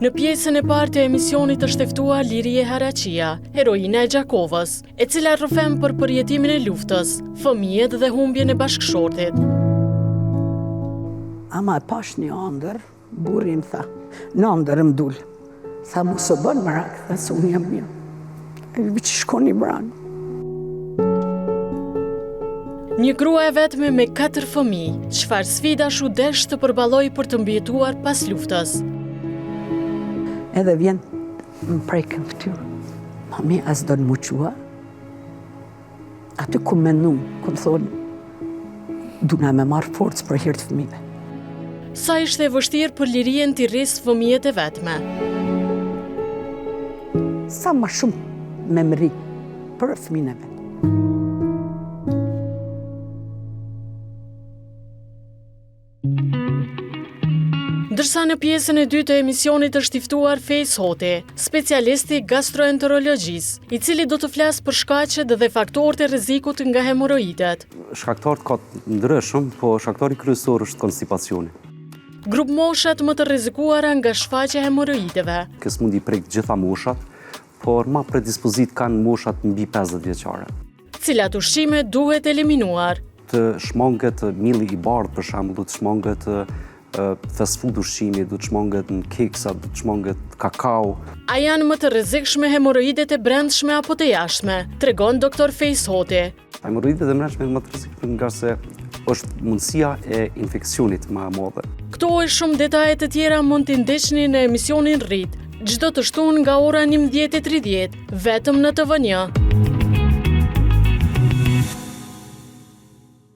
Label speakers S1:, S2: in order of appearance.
S1: Në pjesën e parë të emisionit është ftuar Lirie Haraqia, heroina e Gjakovës, e cila rrëfem për përjetimin e luftës, fëmijët dhe humbjen e bashkëshortit.
S2: Ama e pash një ëndër, burri më tha, në ëndër më dul. Tha mu së bën më rak, tha se unë jam mirë. E që shkoni branë.
S1: Një grua e vetme me 4 fëmijë, çfarë sfidash u desh të përballoj për të mbijetuar pas luftës.
S2: Edhe vjen më prekën këtyrë. Mami, as do në muqua? Aty ku menu, ku më thonë, duna me marë forcë për hirtë fëmijëve.
S1: Sa ishte e vështirë për Lirien t'i rrisë fëmijët e vetme.
S2: Sa ma shumë me mëri për fëmijën e vetë.
S1: Ndërsa në pjesën e dytë të emisionit është i ftuar Fejs Hoti, specialisti gastroenterologjisë, i cili do të flasë për shkaqet dhe faktorët e rrezikut nga hemoroidet.
S3: Shkaktarët ka të ndryshëm, po shkaktari kryesor është konstipacioni.
S1: Grup moshat më të rrezikuara nga shfaqja e hemoroideve.
S3: Kjo smundi prek gjitha moshat, por ma predispozit kanë moshat mbi 50 vjeçare.
S1: Cilat ushqime duhet eliminuar?
S3: Të shmanget milli i bardhë për shembull, të shmanget fast food ushqimi, do të shmanget në keksa, do të shmanget kakao.
S1: A janë më të rrezikshme hemoroidet e brendshme apo të jashtme? Tregon doktor Fejs Hoti.
S3: Hemoroidet e brendshme më të rrezikshme nga se është mundësia e infeksionit më e madhe.
S1: Këto e shumë detaje të tjera mund t'i ndiqni në emisionin Rrit, çdo të shtunë nga ora 11:30, vetëm në TV1.